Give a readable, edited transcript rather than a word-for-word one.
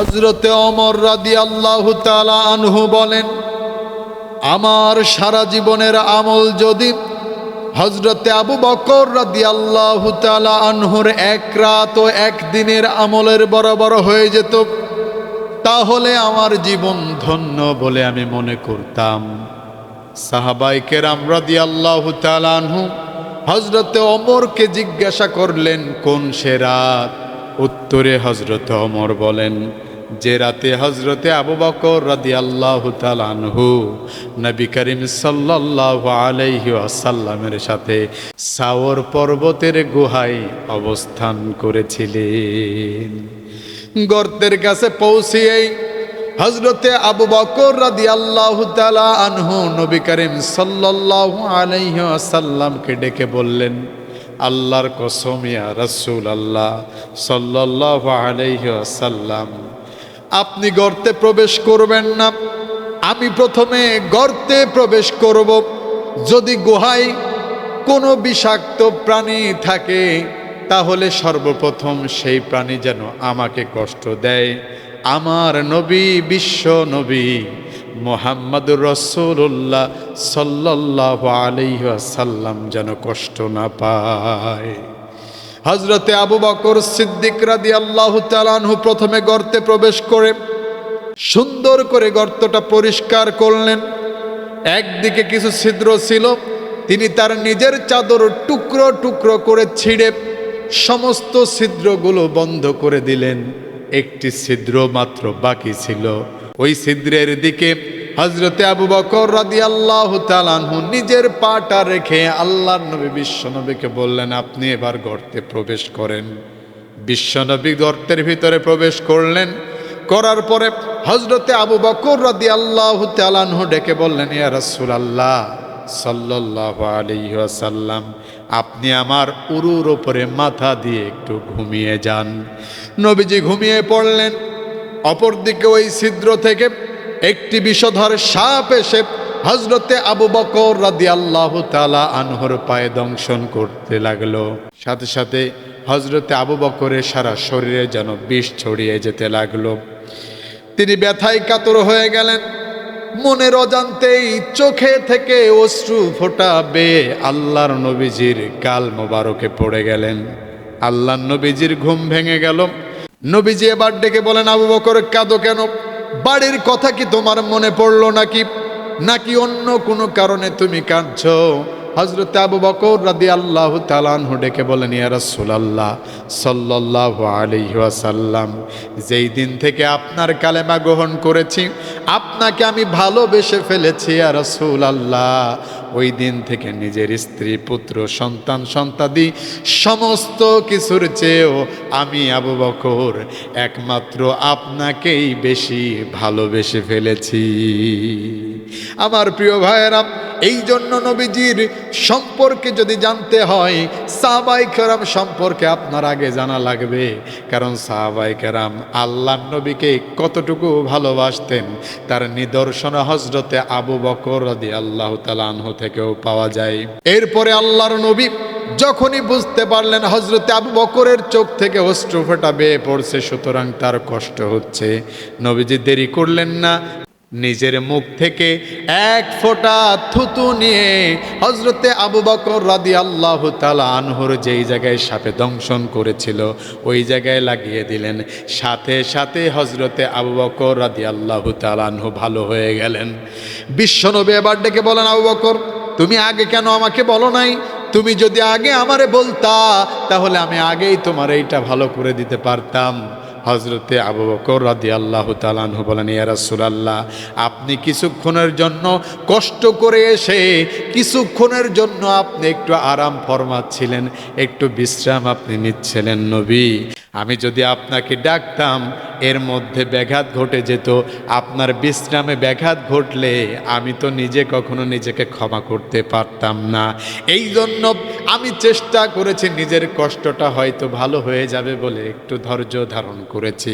হযরতে ওমর রাদিয়াল্লাহু তাআলা আনহু বলেন, আমার সারা জীবনের আমল যদি হযরতে আবু বকর রাদিয়াল্লাহু তাআলা আনহুর এক রাত ও এক দিনের আমলের বরাবর হয়ে যেত, তাহলে আমার জীবন ধন্য বলে আমি মনে করতাম। সাহাবায়ে কেরাম রাদিয়াল্লাহু তাআলা আনহু হযরতে ওমরকে জিজ্ঞাসা করলেন, কোন সে রাত? উত্তরে হযরতে ওমর বলেন, যে রাতে হযরতে আবু বকর রাদিয়াল্লাহু তাআলা আনহু নবী করিম সাল্লাল্লাহু আলাইহি ওয়াসাল্লামের সাথে সাওর পর্বতের গুহায় অবস্থান করেছিলেন। গর্তের কাছে পৌঁছেই হযরতে আবু বকর রাদিয়াল্লাহু তাআলা আনহু নবী করিম সাল্লাল্লাহু আলাইহি ওয়াসাল্লামকে ডেকে বললেন, আল্লাহর কসম ইয়া রাসূলুল্লাহ সাল্লাল্লাহু আলাইহি ওয়াসাল্লাম, আপনি গর্তে প্রবেশ করবেন না, আমি প্রথমে গর্তে প্রবেশ করব। যদি গুহায় কোনো বিষাক্ত প্রাণী থাকে তাহলে সর্বপ্রথম সেই প্রাণী যেন আমাকে কষ্ট দেয়, আমার নবী, বিশ্ব নবী মুহাম্মদুর রাসূলুল্লাহ সাল্লাল্লাহু আলাইহি ওয়াসাল্লাম যেন কষ্ট না পায়। হযরতে আবু বকর সিদ্দিক রাদিয়াল্লাহু তাআলা আনহু প্রথমে গর্তে প্রবেশ করে সুন্দর করে গর্তটা পরিষ্কার করলেন। একদিকে কিছু ছিদ্র ছিল, তিনি তার নিজের চাদর টুকরো টুকরো করে ছিঁড়ে সমস্ত ছিদ্রগুলো বন্ধ করে দিলেন। একটি ছিদ্র মাত্র বাকি ছিল, ওই ছিদ্রের দিকে হযরতে আবু বকর রাদিয়াল্লাহু তাআলা আনহু নিজের পাটা রেখে আল্লাহর নবী বিশ্বনবীকে বললেন, আপনি এবার গর্তে প্রবেশ করেন। বিশ্বনবী গর্তের ভিতরে প্রবেশ করলেন। করার পরে হযরতে আবু বকর রাদিয়াল্লাহু তাআলা আনহু ডেকে বললেন, ইয়া রাসূলুল্লাহ সাল্লাল্লাহু আলাইহি ওয়াসাল্লাম, আপনি আমার উরুর উপরে মাথা দিয়ে একটু ঘুমিয়ে যান। নবীজি ঘুমিয়ে পড়লেন। অপরদিকে ওই ছিদ্র থেকে একটি বিষধর সাপ এসে হযরতে আবু বকর রাদিয়াল্লাহু তাআলা আনহুর পায়ে দংশন করতে লাগলো। সাথে সাথে হযরতে আবু বকরের সারা শরীরে যেন বিষ ছড়িয়ে যেতে লাগলো। তিনি ব্যথায় কাতর হয়ে গেলেন। মনের অজান্তেই চোখে থেকে অশ্রু ফোঁটা বেয়ে আল্লাহর নবীজির গাল মোবারকে পড়ে গেলেন। আল্লাহর নবীজির ঘুম ভেঙে গেল। নবীজি এবার ডেকে বলেন, আবু বকর, কাঁদো কেন? বাড়ির কথা কি তোমার মনে পড়লো নাকি অন্য কোনো কারণে তুমি কাঁদছো? হযরতে আবু বকর রাদিয়াল্লাহু তাআলা আনহু ডেকে বলেন, ইয়া রাসূলুল্লাহ সাল্লাল্লাহু আলাইহি ওয়াসাল্লাম, যেই দিন থেকে আপনার কালেমা গ্রহণ করেছি, আপনাকে আমি ভালোবেসে ফেলেছি ইয়া রাসূলুল্লাহ, ওই দিন থেকে নিজের স্ত্রী, পুত্র, সন্তান, সন্তাদি সমস্ত কিছুর চেয়েও আমি আবু বকর একমাত্র আপনাকেই বেশি ভালোবেসে ফেলেছি। আমার প্রিয় ভাইয়েরা, এই জন্য নবীজির সম্পর্কে যদি জানতে হয়, সাহাবায়ে কেরাম সম্পর্কে আপনার আগে জানা লাগবে। কারণ সাহাবায়ে কেরাম আল্লাহর নবীকে কতটুকু ভালোবাসতেন তার নিদর্শন হযরতে আবু বকর রাদিয়াল্লাহু তাআলা আনহু থেকেও পাওয়া যায়। এরপরে আল্লাহর নবী যখনই বুঝতে পারলেন হযরতে আবু বকরের চোখ থেকে অশ্রু ফোঁটা বেয়ে পড়ছে, সুতরাং তার কষ্ট হচ্ছে, নবীজি দেরি করলেন না। নিজের মুখ থেকে এক ফোঁটা থুতু নিয়ে হযরতে আবু বকর রাদিয়াল্লাহু তাআলা আনহুর যেই জায়গায় সাপে দংশন করেছিল ওই জায়গায় লাগিয়ে দিলেন। সাথে সাথে হযরতে আবু বকর রাদিয়াল্লাহু তাআলা আনহু ভালো হয়ে গেলেন। বিশ্বনবী এবার ডেকে বলেন, আবু বকর, তুমি আগে কেন আমাকে বলো নাই? তুমি যদি আগে আমারে বলতা তাহলে আমি আগেই তোমার এইটা ভালো করে দিতে পারতাম। হযরতে আবু বকর রাদিয়াল্লাহু তাআলা আনহু বলেন, ইয়া রাসূলুল্লাহ, আপনি কিছুক্ষণের জন্য কষ্ট করে এসে কিছুক্ষণের জন্য আপনি একটু আরাম ফরমাচ্ছিলেন, একটু বিশ্রাম আপনি নিচ্ছিলেন নবী। আমি যদি আপনাকে ডাকতাম এর মধ্যে ব্যাঘাত ঘটে যেত, আপনার বিশ্রামে ব্যাঘাত ঘটলে আমি তো নিজে কখনো নিজেকে ক্ষমা করতে পারতাম না। এই জন্য আমি চেষ্টা করেছি নিজের কষ্টটা হয়তো ভালো হয়ে যাবে বলে একটু ধৈর্য ধারণ করেছি।